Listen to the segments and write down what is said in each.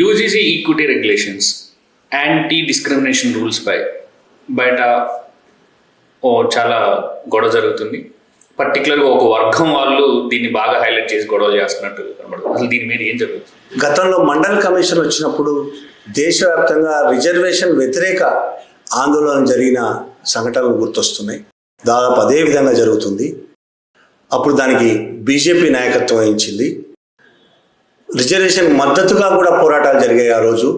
UGC equity regulations, anti discrimination rules పై బయట చాలా గొడవ జరుగుతుంది. పర్టికులర్గా ఒక వర్గం వాళ్ళు దీన్ని బాగా హైలైట్ చేసి గొడవలు చేస్తున్నట్టు కనబడుతుంది. అసలు దీని మీద ఏం జరుగుతుంది? గతంలో మండల్ కమిషన్ వచ్చినప్పుడు దేశవ్యాప్తంగా రిజర్వేషన్ వ్యతిరేక ఆందోళన జరిగిన సంఘటనలు గుర్తొస్తున్నాయి. దాదాపు అదే విధంగా జరుగుతుంది. అప్పుడు దానికి బీజేపీ నాయకత్వం వహించింది. రిజర్వేషన్ మద్దతుగా కూడా పోరాటాలు జరిగాయి ఆ రోజు.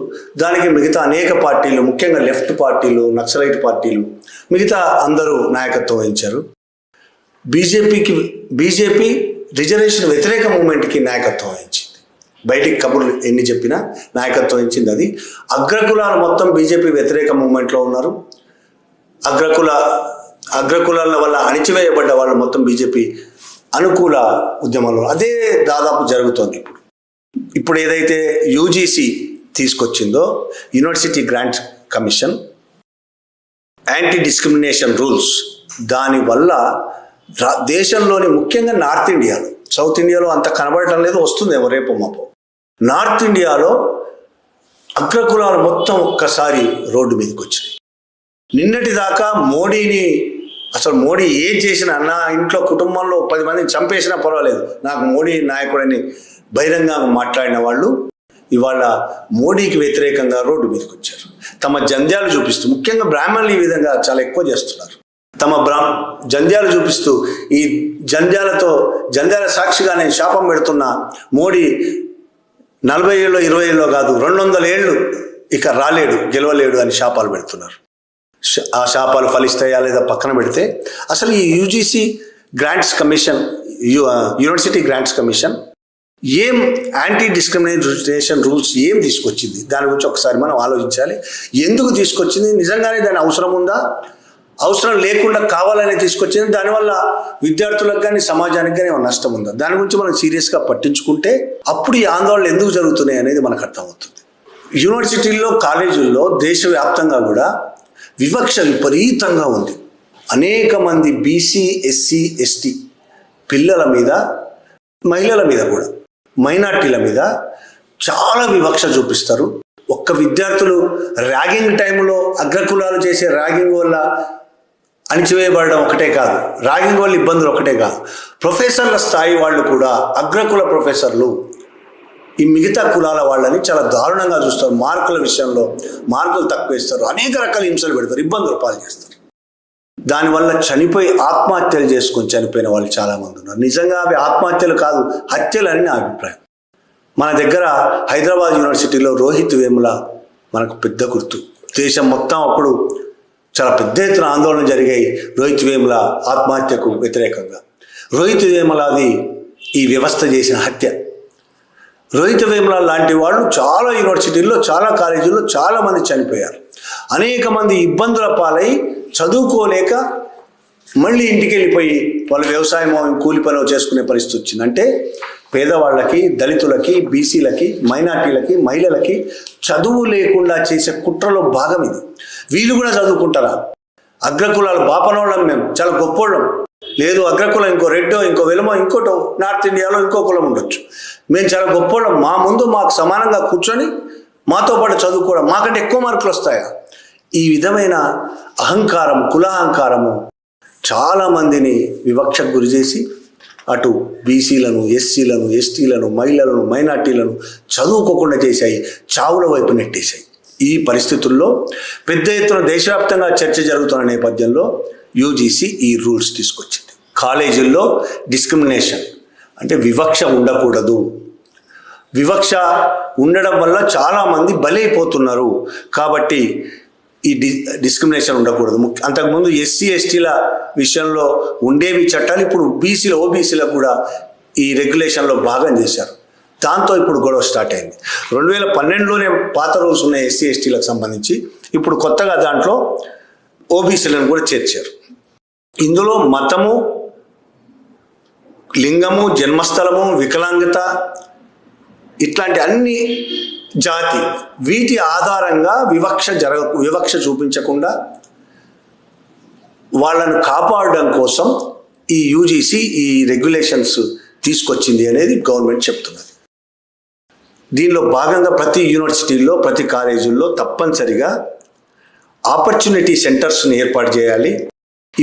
దానికి మిగతా అనేక పార్టీలు, ముఖ్యంగా లెఫ్ట్ పార్టీలు, నక్సలైట్ పార్టీలు, మిగతా అందరూ నాయకత్వం వహించారు. బీజేపీ రిజర్వేషన్ వ్యతిరేక మూవ్మెంట్కి నాయకత్వం వహించింది. బయటికి కబుర్లు ఎన్ని చెప్పినా నాయకత్వం వహించింది అది. అగ్రకులాలు మొత్తం బీజేపీ వ్యతిరేక మూవ్మెంట్లో ఉన్నారు. అగ్రకులాల వల్ల అణిచివేయబడ్డ వాళ్ళు మొత్తం బీజేపీ అనుకూల ఉద్యమంలో. అదే దాదాపు జరుగుతోంది ఇప్పుడు ఏదైతే యూజీసీ తీసుకొచ్చిందో, university grants commission, anti discrimination rules, దానివల్ల దేశంలోని ముఖ్యంగా నార్త్ ఇండియాలో, సౌత్ ఇండియాలో అంత కనబడటం లేదు, వస్తుందేమో రేపు మాపో, నార్త్ ఇండియాలో అగ్రకులాలు మొత్తం ఒక్కసారి రోడ్డు మీదకి వచ్చినాయి. నిన్నటి దాకా మోడీ ఏం చేసినా, నా ఇంట్లో కుటుంబంలో 10 మందిని చంపేసినా పర్వాలేదు, నాకు మోడీ నాయకుడని బహిరంగంగా మాట్లాడిన వాళ్ళు ఇవాళ మోడీకి వ్యతిరేకంగా రోడ్డు మీదకి వచ్చారు. తమ జంధ్యాలు చూపిస్తూ, ముఖ్యంగా బ్రాహ్మణులు ఈ విధంగా చాలా ఎక్కువ చేస్తున్నారు. తమ జంధ్యాలు చూపిస్తూ, ఈ జంధ్యాల సాక్షిగా నేను శాపం పెడుతున్నా, మోడీ 40 ఏళ్ళు 20 ఏళ్ళు కాదు 200 ఏళ్ళు ఇక రాలేడు, గెలవలేడు అని శాపాలు పెడుతున్నారు. ఆ శాపాలు ఫలిస్తాయా లేదా పక్కన పెడితే, అసలు ఈ UGC grants commission, university grants commission ఏం యాంటీ డిస్క్రిమినేషన్ రూల్స్ ఏం తీసుకొచ్చింది, దాని గురించి ఒకసారి మనం ఆలోచించాలి. ఎందుకు తీసుకొచ్చింది, నిజంగానే దాని అవసరం ఉందా, అవసరం లేకుండా కావాలనే తీసుకొచ్చింది, దానివల్ల విద్యార్థులకు కానీ సమాజానికి కానీ ఏమైనా నష్టం ఉందా, దాని గురించి మనం సీరియస్గా పట్టించుకుంటే అప్పుడు ఈ ఆందోళనలు ఎందుకు జరుగుతున్నాయి అనేది మనకు అర్థమవుతుంది. యూనివర్సిటీల్లో, కాలేజీల్లో దేశవ్యాప్తంగా కూడా వివక్ష విపరీతంగా ఉంది. అనేక మంది బీసీ, ఎస్సీ, ఎస్టీ పిల్లల మీద, మహిళల మీద కూడా, మైనార్టీల మీద చాలా వివక్ష చూపిస్తారు. ఒక్క విద్యార్థులు ర్యాగింగ్ టైంలో అగ్రకులాలు చేసే ర్యాగింగ్ వల్ల అణిచివేయబడడం ఒకటే కాదు, ర్యాగింగ్ వల్ల ఇబ్బందులు ఒకటే కాదు, ప్రొఫెసర్ల స్థాయి వాళ్ళు కూడా, అగ్రకుల ప్రొఫెసర్లు ఈ మిగతా కులాల వాళ్ళని చాలా దారుణంగా చూస్తారు. మార్కుల విషయంలో మార్కులు తక్కువ ఇస్తారు, అనేక రకాల హింసలు పెడతారు, ఇబ్బందులు పాలు చేస్తారు. దానివల్ల ఆత్మహత్యలు చేసుకొని చనిపోయిన వాళ్ళు చాలామంది ఉన్నారు. నిజంగా అవి ఆత్మహత్యలు కాదు, హత్యలు అని నా అభిప్రాయం. మన దగ్గర హైదరాబాద్ యూనివర్సిటీలో రోహిత్ వేముల మనకు పెద్ద గుర్తు. దేశం మొత్తం అప్పుడు చాలా పెద్ద ఎత్తున ఆందోళన జరిగాయి రోహిత్ వేముల ఆత్మహత్యకు వ్యతిరేకంగా. రోహిత్ వేములది ఈ వ్యవస్థ చేసిన హత్య. రోహిత్ వేముల లాంటి వాళ్ళు చాలా యూనివర్సిటీల్లో, చాలా కాలేజీల్లో చాలామంది చనిపోయారు. అనేక మంది ఇబ్బందుల పాలై చదువుకోలేక మళ్ళీ ఇంటికి వెళ్ళిపోయి వాళ్ళు వ్యవసాయం, కూలి పనులు చేసుకునే పరిస్థితి వచ్చింది. అంటే పేదవాళ్ళకి, దళితులకి, బీసీలకి, మైనార్టీలకి, మహిళలకి చదువు లేకుండా చేసే కుట్రలో భాగం ఇది. వీళ్ళు కూడా చదువుకుంటారా? అగ్రకులాలు బాపనోళ్ళం, మేము చాలా గొప్పోళ్ళం. లేదు, అగ్రకులం ఇంకో రెడ్డో, ఇంకో వెలమో, ఇంకోటో నార్త్ ఇండియాలో ఇంకో కులం ఉండొచ్చు, మేము చాలా గొప్పోళ్ళం, మా ముందు మాకు సమానంగా కూర్చొని మాతో పాటు చదువుకోవడం, మాకంటే ఎక్కువ మార్కులు వస్తాయా? ఈ విధమైన అహంకారం, కులాహంకారము చాలామందిని వివక్షకు గురి చేసి అటు బీసీలను, ఎస్సీలను, ఎస్టీలను, మహిళలను, మైనార్టీలను చదువుకోకుండా చేశాయి, చావుల వైపు నెట్టేశాయి. ఈ పరిస్థితుల్లో పెద్ద ఎత్తున దేశవ్యాప్తంగా చర్చ జరుగుతున్న నేపథ్యంలో యూజీసీ ఈ రూల్స్ తీసుకొచ్చింది. కాలేజీల్లో డిస్క్రిమినేషన్ అంటే వివక్ష ఉండకూడదు, వివక్ష ఉండడం వల్ల చాలామంది బలైపోతున్నారు కాబట్టి ఈ డిస్క్రిమినేషన్ ఉండకూడదు. అంతకుముందు ఎస్సీ, ఎస్టీల విషయంలో ఉండేవి చట్టాలు ఇప్పుడు ఓబీసీలకు కూడా ఈ రెగ్యులేషన్లో భాగం చేశారు. దాంతో ఇప్పుడు గొడవ స్టార్ట్ అయింది. 2012లోనే పాత రూల్స్ ఉన్నాయి ఎస్సీ, ఎస్టీలకు సంబంధించి. ఇప్పుడు కొత్తగా దాంట్లో ఓబీసీలను కూడా చేర్చారు. ఇందులో మతము, లింగము, జన్మస్థలము, వికలాంగత, ఇట్లాంటి అన్ని జాతి, వీటి ఆధారంగా వివక్ష చూపించకుండా వాళ్ళను కాపాడడం కోసం ఈ యూజీసీ ఈ రెగ్యులేషన్స్ తీసుకొచ్చింది అనేది గవర్నమెంట్ చెప్తున్నది. దీనిలో భాగంగా ప్రతి యూనివర్సిటీల్లో ప్రతి కాలేజీల్లో తప్పనిసరిగా ఆపర్చునిటీ సెంటర్స్ని ఏర్పాటు చేయాలి.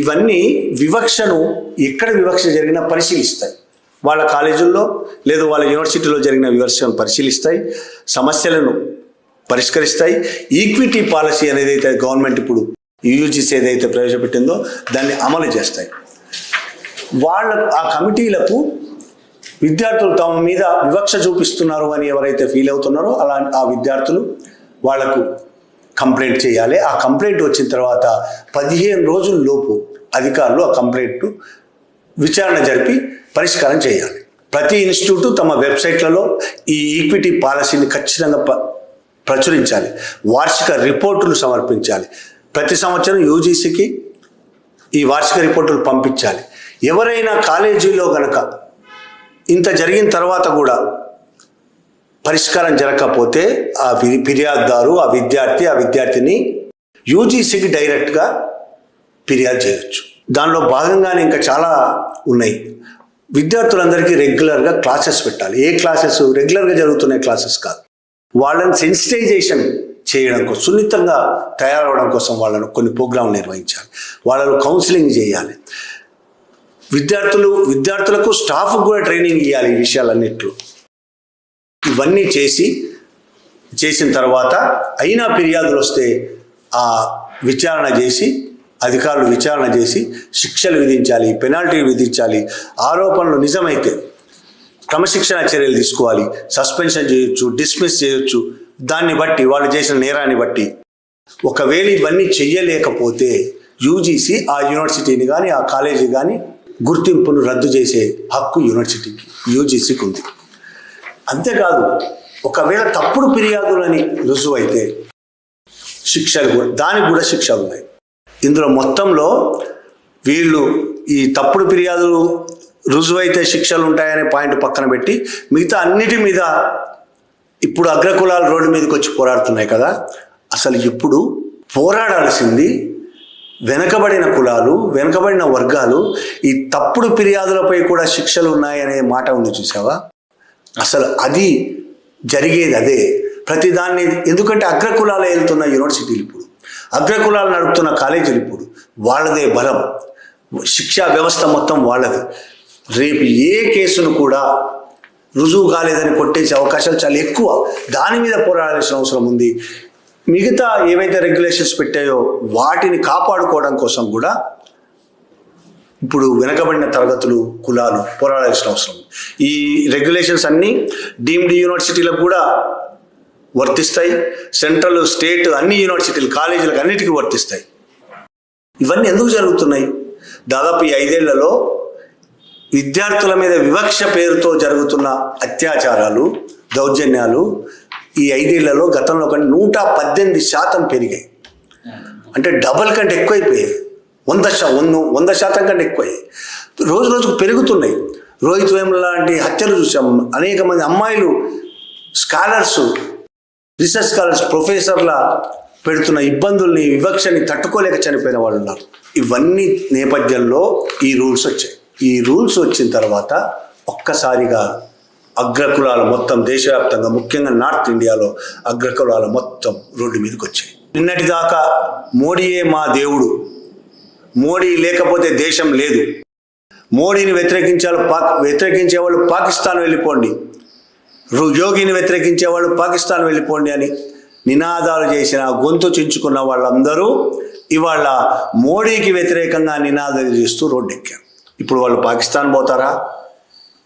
ఇవన్నీ వివక్షను ఎక్కడ వివక్ష జరిగినా పరిశీలిస్తాయి. వాళ్ళ కాలేజీల్లో లేదా వాళ్ళ యూనివర్సిటీలో జరిగిన వివక్షను పరిశీలిస్తాయి, సమస్యలను పరిష్కరిస్తాయి. ఈక్విటీ పాలసీ అనేది అయితే గవర్నమెంట్ ఇప్పుడు యూజీసీ ఏదైతే ప్రవేశపెట్టిందో దాన్ని అమలు చేస్తాయి. వాళ్ళ ఆ కమిటీలకు విద్యార్థులు తమ మీద వివక్ష చూపిస్తున్నారు అని ఎవరైతే ఫీల్ అవుతున్నారో ఆ విద్యార్థులు వాళ్లకు కంప్లైంట్ చేయాలి. ఆ కంప్లైంట్ వచ్చిన తర్వాత 15 రోజుల లోపు అధికారులు ఆ కంప్లైంట్ విచారణ జరిపి పరిష్కారం చేయాలి. ప్రతి ఇన్స్టిట్యూట్ తమ వెబ్సైట్లలో ఈ ఈక్విటీ పాలసీని ఖచ్చితంగా ప్రచురించాలి. వార్షిక రిపోర్టులు సమర్పించాలి. ప్రతి సంవత్సరం యూజీసీకి ఈ వార్షిక రిపోర్టులు పంపించాలి. ఎవరైనా కాలేజీలో గనక ఇంత జరిగిన తర్వాత కూడా పరిష్కారం జరగకపోతే ఆ ఫిర్యాదుదారు, ఆ విద్యార్థిని యూజీసీకి డైరెక్ట్గా ఫిర్యాదు చేయవచ్చు. దానిలో భాగంగానే ఇంకా చాలా ఉన్నాయి. విద్యార్థులందరికీ రెగ్యులర్గా క్లాసెస్ పెట్టాలి. ఏ క్లాసెస్ రెగ్యులర్గా జరుగుతున్న క్లాసెస్ కాదు, వాళ్ళని సెన్సిటైజేషన్ చేయడం కోసం, సున్నితంగా తయారవడం కోసం వాళ్ళను కొన్ని ప్రోగ్రాంలు నిర్వహించాలి. వాళ్ళను కౌన్సిలింగ్ చేయాలి. విద్యార్థులకు స్టాఫ్కు కూడా ట్రైనింగ్ ఇవ్వాలి ఈ విషయాలన్నిట్లో. ఇవన్నీ చేసిన తర్వాత అయినా ఫిర్యాదులు వస్తే ఆ అధికారులు విచారణ చేసి శిక్షలు విధించాలి, పెనాల్టీలు విధించాలి. ఆరోపణలు నిజమైతే క్రమశిక్షణ చర్యలు తీసుకోవాలి. సస్పెన్షన్ చేయొచ్చు, డిస్మిస్ చేయొచ్చు. దాన్ని బట్టి వాళ్ళు చేసిన నేరాన్ని బట్టి. ఒకవేళ ఇవన్నీ చెయ్యలేకపోతే యూజీసీ ఆ యూనివర్సిటీని కానీ ఆ కాలేజీ కానీ గుర్తింపును రద్దు చేసే హక్కు యూజీసీకి ఉంది. అంతేకాదు, ఒకవేళ తప్పుడు ఫిర్యాదులని రుజువైతే దానికి కూడా శిక్షలు ఉన్నాయి. ఇందులో మొత్తంలో వీళ్ళు ఈ తప్పుడు ఫిర్యాదులు రుజువైతే శిక్షలు ఉంటాయనే పాయింట్ పక్కన పెట్టి మిగతా అన్నిటి మీద ఇప్పుడు అగ్రకులాలు రోడ్డు మీదకి వచ్చి పోరాడుతున్నాయి కదా. అసలు ఇప్పుడు పోరాడాల్సింది వెనకబడిన కులాలు, వెనకబడిన వర్గాలు. ఈ తప్పుడు ఫిర్యాదులపై కూడా శిక్షలు ఉన్నాయనే మాట ఉంది చూసావా. అసలు అది జరిగేది అదే. ప్రతిదాన్ని ఎందుకంటే అగ్రకులాలు వెళ్తున్న యూనివర్సిటీలు ఇప్పుడు, అగ్రకులాలు నడుపుతున్న కాలేజీలు ఇప్పుడు వాళ్ళదే బలం. శిక్షా వ్యవస్థ మొత్తం వాళ్ళది. రేపు ఏ కేసును కూడా రుజువు కాలేదని కొట్టేసే అవకాశాలు చాలా ఎక్కువ. దాని మీద పోరాడాల్సిన అవసరం ఉంది. మిగతా ఏవైతే రెగ్యులేషన్స్ పెట్టాయో వాటిని కాపాడుకోవడం కోసం కూడా ఇప్పుడు వెనకబడిన తరగతులు, కులాలు పోరాడాల్సిన అవసరం. ఈ రెగ్యులేషన్స్ అన్నీ డీమ్డ్ యూనివర్సిటీలకు కూడా వర్తిస్తాయి. సెంట్రల్, స్టేట్ అన్ని యూనివర్సిటీలు, కాలేజీలకు అన్నిటికీ వర్తిస్తాయి. ఇవన్నీ ఎందుకు జరుగుతున్నాయి? దాదాపు ఈ 5 ఏళ్లలో విద్యార్థుల మీద వివక్ష పేరుతో జరుగుతున్న అత్యాచారాలు, దౌర్జన్యాలు ఈ 5 ఏళ్లలో గతంలో కంటే 118% పెరిగాయి. అంటే డబల్ కంటే ఎక్కువైపోయాయి. 100% కంటే ఎక్కువయ్యాయి. రోజు రోజుకు పెరుగుతున్నాయి. రోహిత్ వేముల లాంటి హత్యలు చూసాం. అనేక మంది అమ్మాయిలు స్కాలర్స్, రీసెర్చ్ స్కాలర్స్, ప్రొఫెసర్ల పెడుతున్న ఇబ్బందుల్ని, వివక్షని తట్టుకోలేక చనిపోయిన వాళ్ళు ఉన్నారు. ఇవన్నీ నేపథ్యంలో ఈ రూల్స్ వచ్చాయి. ఈ రూల్స్ వచ్చిన తర్వాత ఒక్కసారిగా అగ్రకులాలు మొత్తం దేశవ్యాప్తంగా, ముఖ్యంగా నార్త్ ఇండియాలో అగ్రకులాలు మొత్తం రోడ్డు మీదకి వచ్చాయి. నిన్నటిదాకా మోడీయే మా దేవుడు, మోడీ లేకపోతే దేశం లేదు, మోడీని వ్యతిరేకించే వాళ్ళు పాకిస్తాన్ వెళ్ళిపోండి, యోగిని వ్యతిరేకించే వాళ్ళు పాకిస్తాన్ వెళ్ళిపోండి అని నినాదాలు చేసిన, గొంతు చించుకున్న వాళ్ళందరూ ఇవాళ మోడీకి వ్యతిరేకంగా నినాదాలు చేస్తూ రోడ్డెక్కారు. ఇప్పుడు వాళ్ళు పాకిస్తాన్ పోతారా,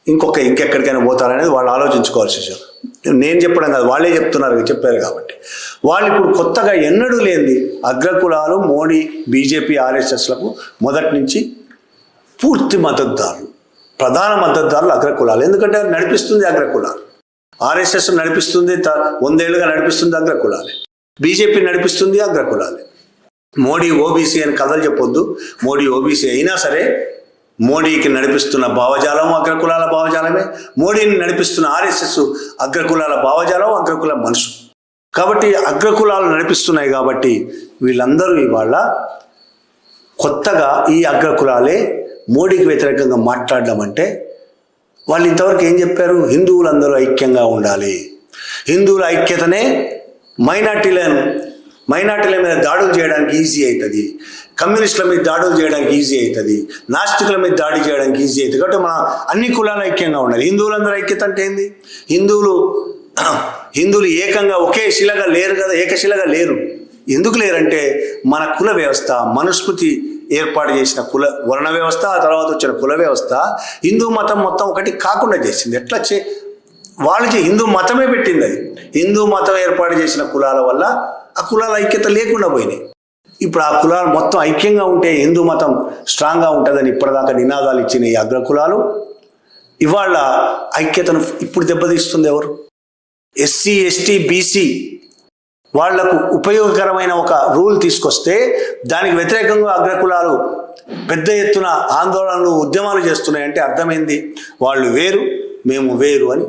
ఇంకెక్కడికైనా పోతారా అనేది వాళ్ళు ఆలోచించుకోవాల్సి విషయం. నేను చెప్పడం కాదు, వాళ్ళే చెప్పారు కాబట్టి. వాళ్ళు ఇప్పుడు కొత్తగా ఎన్నడూ లేనిది అగ్రకులాలు మోడీ, బీజేపీ, ఆర్ఎస్ఎస్లకు మొదటి నుంచి పూర్తి మద్దతుదారులు, ప్రధాన మద్దతుదారులు అగ్రకులాలు. ఎందుకంటే నడిపిస్తుంది అగ్రకులాలు. ఆర్ఎస్ఎస్ నడిపిస్తుంది, 100 ఏళ్ళుగా నడిపిస్తుంది అగ్రకులాలే. బీజేపీ నడిపిస్తుంది అగ్రకులాలే. మోడీ ఓబీసీ అని కథలు చెప్పొద్దు. మోడీ ఓబీసీ అయినా సరే మోడీకి నడిపిస్తున్న భావజాలం అగ్రకులాల భావజాలమే. మోడీని నడిపిస్తున్న ఆర్ఎస్ఎస్ అగ్రకులాల భావజాలం, అగ్రకుల మనసు. కాబట్టి అగ్రకులాలు నడిపిస్తున్నాయి. కాబట్టి వీళ్ళందరూ ఇవాళ కొత్తగా ఈ అగ్రకులాలే మోడీకి వ్యతిరేకంగా మాట్లాడడం అంటే వాళ్ళు ఇంతవరకు ఏం చెప్పారు? హిందువులందరూ ఐక్యంగా ఉండాలి, హిందువుల ఐక్యతనే మైనార్టీల మీద దాడులు చేయడానికి ఈజీ అవుతుంది, కమ్యూనిస్టుల మీద దాడులు చేయడానికి ఈజీ అవుతుంది, నాస్తికుల మీద దాడి చేయడానికి ఈజీ అవుతుంది. కాబట్టి మన అన్ని కులాలు ఐక్యంగా ఉండాలి. హిందువులందరూ ఐక్యత అంటే ఏంది? హిందువులు ఏకంగా ఒకే శిలగా లేరు కదా, ఏకశిలగా లేరు. ఎందుకు లేరంటే మన కుల వ్యవస్థ, మనుస్మృతి ఏర్పాటు చేసిన వర్ణ వ్యవస్థ, ఆ తర్వాత వచ్చిన కుల వ్యవస్థ హిందూ మతం మొత్తం ఒకటి కాకుండా చేసింది. ఎట్లా వాళ్ళకి హిందూ మతమే పెట్టింది. అది హిందూ మతం ఏర్పాటు చేసిన కులాల వల్ల ఆ కులాల ఐక్యత లేకుండా పోయినాయి. ఇప్పుడు ఆ కులాలు మొత్తం ఐక్యంగా ఉంటే హిందూ మతం స్ట్రాంగ్గా ఉంటుందని ఇప్పటిదాకా నినాదాలు ఇచ్చిన ఈ అగ్ర కులాలు ఇవాళ ఐక్యతను ఇప్పుడు దెబ్బతీస్తుంది ఎవరు? ఎస్సీ, ఎస్టీ, బీసీ వాళ్లకు ఉపయోగకరమైన ఒక రూల్ తీసుకొస్తే దానికి వ్యతిరేకంగా అగ్రకులాలు పెద్ద ఎత్తున ఆందోళనలు, ఉద్యమాలు చేస్తున్నాయంటే అర్థమైంది వాళ్ళు వేరు, మేము వేరు అని.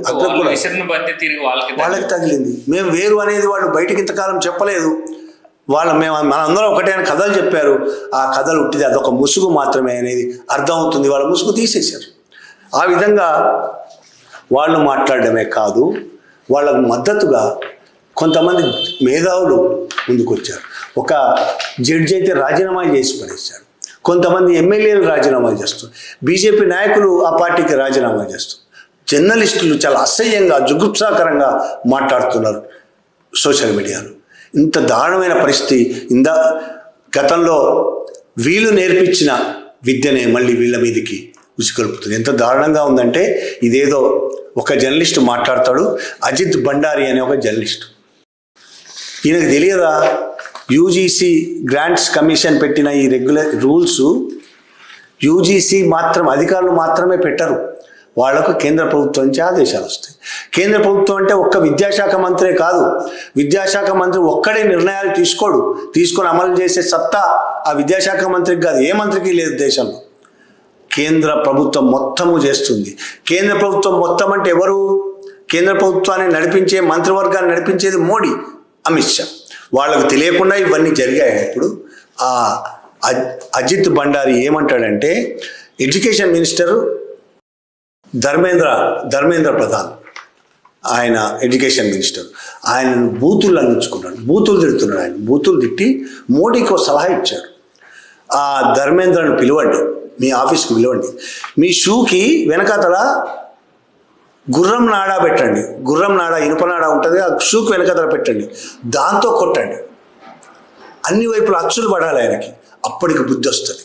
వాళ్ళకి తగిలింది. మేము వేరు అనేది వాళ్ళు బయటికి ఇంతకాలం చెప్పలేదు. మనందరం ఒకటే అని కథలు చెప్పారు. ఆ కథలు ఉట్టిది, అదొక ముసుగు మాత్రమే అనేది అర్థమవుతుంది. వాళ్ళ ముసుగు తీసేశారు. ఆ విధంగా వాళ్ళు మాట్లాడడమే కాదు, వాళ్ళకు మద్దతుగా కొంతమంది మేధావులు ముందుకొచ్చారు. ఒక జడ్జి అయితే రాజీనామా చేసి పడేశారు. కొంతమంది ఎమ్మెల్యేలు రాజీనామా చేస్తారు. బీజేపీ నాయకులు ఆ పార్టీకి రాజీనామా చేస్తారు. జర్నలిస్టులు చాలా అసహ్యంగా, జుగుప్సాకరంగా మాట్లాడుతున్నారు సోషల్ మీడియాలో. ఇంత దారుణమైన పరిస్థితి గతంలో వీళ్ళు నేర్పించిన విద్యనే మళ్ళీ వీళ్ళ మీదకి ఉసిగొల్పుతుంది. ఎంత దారుణంగా ఉందంటే ఇదేదో ఒక జర్నలిస్ట్ మాట్లాడతాడు, అజిత్ బండారి అనే ఒక జర్నలిస్ట్. ఈయనకు తెలియదా యూజీసీ గ్రాంట్స్ కమిషన్ పెట్టిన ఈ రెగ్యులర్ రూల్స్ యూజీసీ అధికారులు మాత్రమే పెట్టరు, వాళ్లకు కేంద్ర ప్రభుత్వం నుంచి ఆదేశాలు వస్తాయి. కేంద్ర ప్రభుత్వం అంటే ఒక్క విద్యాశాఖ మంత్రే కాదు, విద్యాశాఖ మంత్రి ఒక్కడే నిర్ణయాలు తీసుకొని అమలు చేసే సత్తా ఆ విద్యాశాఖ మంత్రికి కాదు, ఏ మంత్రికి లేదు దేశంలో. కేంద్ర ప్రభుత్వం మొత్తము చేస్తుంది. కేంద్ర ప్రభుత్వం మొత్తం అంటే ఎవరు? కేంద్ర ప్రభుత్వాన్ని నడిపించే, మంత్రివర్గాన్ని నడిపించేది మోడీ, అమిత్ షా. వాళ్ళకు తెలియకుండా ఇవన్నీ జరిగాయి. ఇప్పుడు ఆ అజిత్ బండారి ఏమంటాడంటే, ఎడ్యుకేషన్ మినిస్టర్ ధర్మేంద్ర ప్రధాన్, ఆయన ఎడ్యుకేషన్ మినిస్టర్, ఆయనను బూతులు అందించుకున్నాడు, బూతులు తిడుతున్నాడు. ఆయన బూతులు తిట్టి మోడీకి ఒక సలహా ఇచ్చాడు. ఆ ధర్మేంద్రను పిలవండి, మీ ఆఫీస్కి పిలవండి, మీ షూకి వెనకాతల గుర్రం నాడా పెట్టండి, గుర్రం నాడా, ఇనుప నాడా ఉంటుంది, ఆ షూకి వెనకాతల పెట్టండి, దాంతో కొట్టండి, అన్ని వైపులు అచ్చులు పడాలి ఆయనకి, అప్పటికి బుద్ధి వస్తుంది,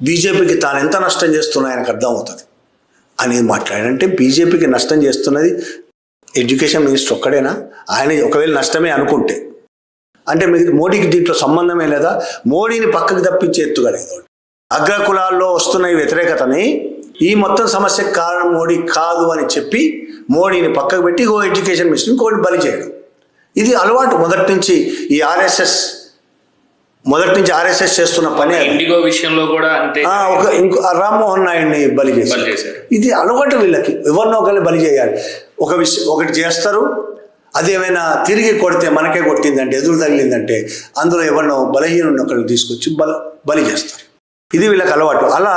బీజేపీకి తాను ఎంత నష్టం చేస్తున్నా ఆయనకు అర్థమవుతుంది అనేది మాట్లాడాడంటే. బీజేపీకి నష్టం చేస్తున్నది ఎడ్యుకేషన్ మినిస్టర్ ఒక్కడేనా? ఆయన ఒకవేళ నష్టమే అనుకుంటే అంటే మోడీకి దీంట్లో సంబంధమే లేదా? మోడీని పక్కకు తప్పించే ఎత్తుగలేదు. అగ్రకులాల్లో వస్తున్న ఈ వ్యతిరేకతని, ఈ మొత్తం సమస్యకు కారణం మోడీ కాదు అని చెప్పి మోడీని పక్కకు పెట్టి ఎడ్యుకేషన్ మినిస్టర్ ఇంకోటి బలి చేయడం, ఇది అలవాటు మొదటి నుంచి. ఈ ఆర్ఎస్ఎస్ చేస్తున్న పని. ఇండిగో విషయంలో కూడా అంతే. ఇంకో రామ్మోహన్ నాయుడిని బలి చేశారు. ఇది అలవాటు వీళ్ళకి, ఎవరినో ఒకరిని బలి చేయాలి. ఒకటి చేస్తారు, అదేమైనా తిరిగి కొడితే మనకే కొట్టిందంటే, ఎదురు తగిలిందంటే అందులో ఎవరినో బలహీనుడిని ఒకరిని తీసుకొచ్చి బలి చేస్తారు. ఇది వీళ్ళకి అలవాటు. అలా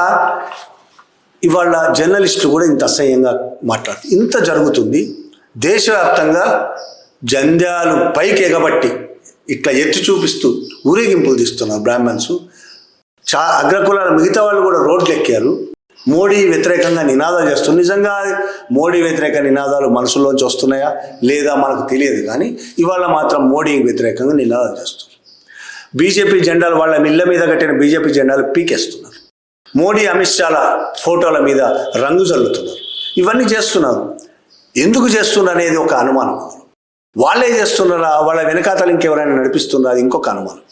ఇవాళ జర్నలిస్టులు కూడా ఇంత అసహ్యంగా మాట్లాడుతారు. ఇంత జరుగుతుంది దేశవ్యాప్తంగా. జంధ్యాలు పైకి ఎగబట్టి ఇట్లా ఎత్తి చూపిస్తూ ఊరేగింపులు తీస్తున్నారు బ్రాహ్మణ్స్. అగ్రకులాల మిగతా వాళ్ళు కూడా రోడ్లు ఎక్కారు, మోడీ వ్యతిరేకంగా నినాదాలు చేస్తున్నారు. నిజంగా మోడీ వ్యతిరేక నినాదాలు మనసులోంచి వస్తున్నాయా లేదా మనకు తెలియదు, కానీ ఇవాళ మాత్రం మోడీ వ్యతిరేకంగా నినాదాలు చేస్తున్నారు. బీజేపీ జెండాలు, వాళ్ళ ఇళ్ళ మీద కట్టిన బీజేపీ జెండాలు పీకేస్తున్నారు. మోడీ, అమిత్ షాల ఫోటోల మీద రంగు చల్లుతున్నారు. ఇవన్నీ చేస్తున్నారు. ఎందుకు చేస్తున్నారు అనేది ఒక అనుమానం. వాళ్ళే చేస్తున్నారా, వాళ్ళ వెనకాతలు ఇంకెవరైనా నడిపిస్తున్నారా, అది ఇంకొక అనుమానం.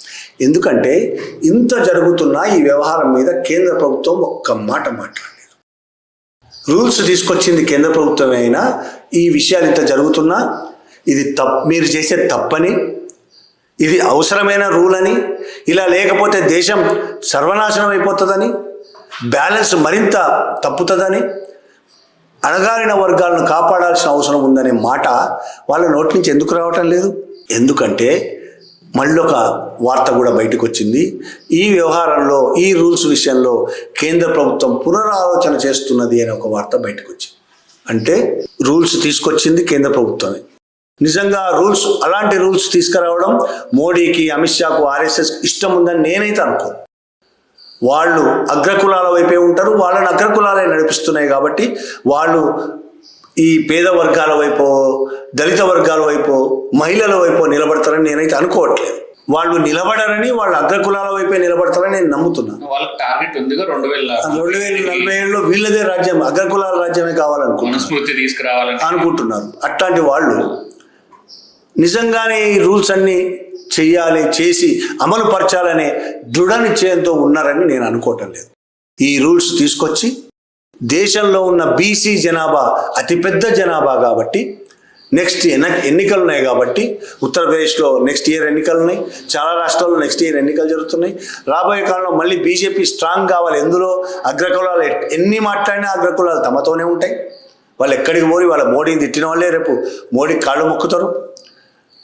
ఎందుకంటే ఇంత జరుగుతున్నా ఈ వ్యవహారం మీద కేంద్ర ప్రభుత్వం ఒక్క మాట మాట్లాడలేదు. రూల్స్ తీసుకొచ్చింది కేంద్ర ప్రభుత్వమే అయినా ఈ విషయాలు ఇంత జరుగుతున్నా ఇది మీరు చేసే తప్పని, ఇది అవసరమైన రూల్ అని, ఇలా లేకపోతే దేశం సర్వనాశనం అయిపోతుందని, బ్యాలెన్స్ మరింత తప్పుతుందని, అణగారిన వర్గాలను కాపాడాల్సిన అవసరం ఉందనే మాట వాళ్ళ నోటి నుంచి ఎందుకు రావటం లేదు? ఎందుకంటే మళ్ళొక వార్త కూడా బయటకు వచ్చింది. ఈ వ్యవహారంలో, ఈ రూల్స్ విషయంలో కేంద్ర ప్రభుత్వం పునరాలోచన చేస్తున్నది అనే ఒక వార్త బయటకు వచ్చింది. అంటే రూల్స్ తీసుకొచ్చింది కేంద్ర ప్రభుత్వమే, నిజంగా రూల్స్ అలాంటి రూల్స్ తీసుకురావడం మోడీకి, అమిత్ షాకు, ఆర్ఎస్ఎస్ ఇష్టం ఉందని నేనైతే అనుకోను. వాళ్ళు అగ్రకులాల వైపే ఉంటారు, వాళ్ళని అగ్రకులాలే నడిపిస్తున్నాయి కాబట్టి వాళ్ళు ఈ పేద వర్గాల వైపు, దళిత వర్గాల వైపు, మహిళల వైపు నిలబడతారని నేనైతే అనుకోవట్లేదు. వాళ్ళు నిలబడరని, వాళ్ళు అగ్రకులాల వైపే నిలబడతారని నేను నమ్ముతున్నాను. వాళ్ళకి టార్గెట్ ఉందిగా 2047లో వీళ్ళదే రాజ్యం, అగ్రకులాల రాజ్యమే కావాలనుకుంటున్నారు, తీసుకురావాలని అనుకుంటున్నారు. అట్లాంటి వాళ్ళు నిజంగానే ఈ రూల్స్ అన్ని చెయ్యాలి, చేసి అమలు పరచాలనే దృఢ నిశ్చయంతో ఉన్నారని నేను అనుకోవటం లేదు. ఈ రూల్స్ తీసుకొచ్చి దేశంలో ఉన్న బీసీ జనాభా అతిపెద్ద జనాభా కాబట్టి, నెక్స్ట్ ఎన్నికలు ఉన్నాయి కాబట్టి, ఉత్తరప్రదేశ్లో నెక్స్ట్ ఇయర్ ఎన్నికలు ఉన్నాయి, చాలా రాష్ట్రాల్లో నెక్స్ట్ ఇయర్ ఎన్నికలు జరుగుతున్నాయి. రాబోయే కాలంలో మళ్ళీ బీజేపీ స్ట్రాంగ్ కావాలి. ఎందులో అగ్రకులాలు ఎన్ని మాట్లాడినా అగ్రకులాలు తమతోనే ఉంటాయి. వాళ్ళు ఎక్కడికి పోయి వాళ్ళ మోడీని తిట్టిన వాళ్ళే రేపు మోడీ కాళ్ళు మొక్కుతారు.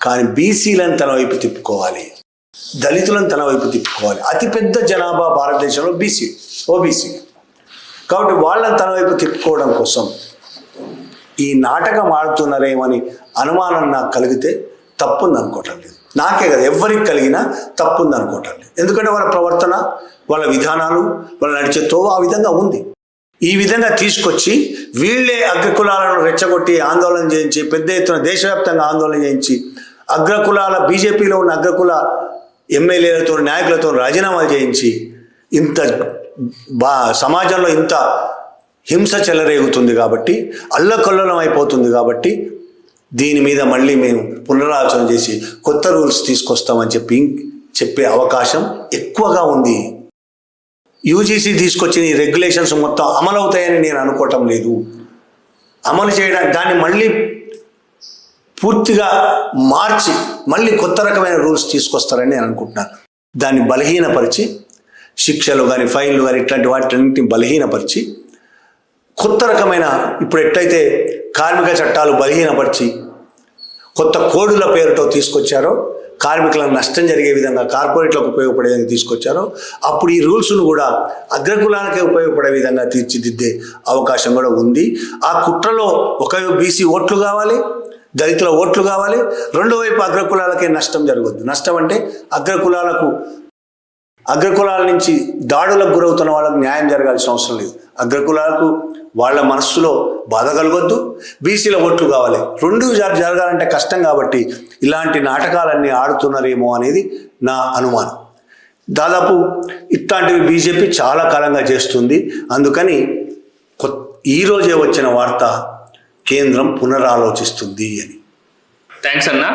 కానీ బీసీలను తన వైపు తిప్పుకోవాలి, దళితులను తన వైపు తిప్పుకోవాలి. అతిపెద్ద జనాభా భారతదేశంలో ఓబీసీ కాబట్టి వాళ్ళని తన వైపు తిప్పుకోవడం కోసం ఈ నాటకం ఆడుతున్నారేమని అనుమానం నాకు కలిగితే తప్పుంది అనుకోవటం లేదు. నాకే కదా, ఎవరికి కలిగినా తప్పుంది అనుకోవటం లేదు. ఎందుకంటే వాళ్ళ ప్రవర్తన, వాళ్ళ విధానాలు, వాళ్ళ నడిచే తోవ ఆ విధంగా ఉంది. ఈ విధంగా తీసుకొచ్చి వీళ్ళే అగ్రకులాలను రెచ్చగొట్టి ఆందోళన చేయించి, పెద్ద ఎత్తున దేశవ్యాప్తంగా ఆందోళన చేయించి, అగ్రకులాల బీజేపీలో ఉన్న అగ్రకుల ఎమ్మెల్యేలతో, నాయకులతో రాజీనామాలు చేయించి, ఇంత సమాజంలో ఇంత హింస చెలరేగుతుంది కాబట్టి, అల్లకల్లోలం అయిపోతుంది కాబట్టి, దీని మీద మళ్ళీ మేము పునరాలోచన చేసి కొత్త రూల్స్ తీసుకొస్తామని చెప్పే అవకాశం ఎక్కువగా ఉంది. యూజీసీ తీసుకొచ్చిన ఈ రెగ్యులేషన్స్ మొత్తం అమలవుతాయని నేను అనుకోవటం లేదు. అమలు చేయడానికి దాన్ని మళ్ళీ పూర్తిగా మార్చి మళ్ళీ కొత్త రకమైన రూల్స్ తీసుకొస్తారని నేను అనుకుంటున్నాను. దాన్ని బలహీనపరిచి, శిక్షలు కానీ, ఫైన్లు కానీ, ఇట్లాంటి వాటిని బలహీనపరిచి, కొత్త రకమైన ఇప్పుడు ఎట్లయితే కార్మిక చట్టాలు బలహీనపరిచి కొత్త కోడుల పేరుతో తీసుకొచ్చారో, కార్మికులకు నష్టం జరిగే విధంగా, కార్పొరేట్లకు ఉపయోగపడే విధంగా తీసుకొచ్చారో, అప్పుడు ఈ రూల్స్ను కూడా అగ్రకులానికే ఉపయోగపడే విధంగా తీర్చిదిద్దే అవకాశం కూడా ఉంది. ఆ కుట్రలో ఒక బీసీ ఓట్లు కావాలి, దళితుల ఓట్లు కావాలి, రెండో వైపు అగ్రకులాలకే నష్టం జరగద్దు. నష్టం అంటే అగ్రకులాల నుంచి దాడులకు గురవుతున్న వాళ్ళకు న్యాయం జరగాల్సిన అవసరం లేదు. అగ్రకులాలకు వాళ్ళ మనస్సులో బాధ కలగొద్దు, బీసీల ఓట్లు కావాలి. రెండు జరగాలంటే కష్టం కాబట్టి ఇలాంటి నాటకాలన్నీ ఆడుతున్నారేమో అనేది నా అనుమానం. దాదాపు ఇట్లాంటివి బీజేపీ చాలా కాలంగా చేస్తుంది. అందుకని ఈరోజే వచ్చిన వార్త కేంద్రం పునరాలోచిస్తుంది అని. థ్యాంక్స్ అన్న.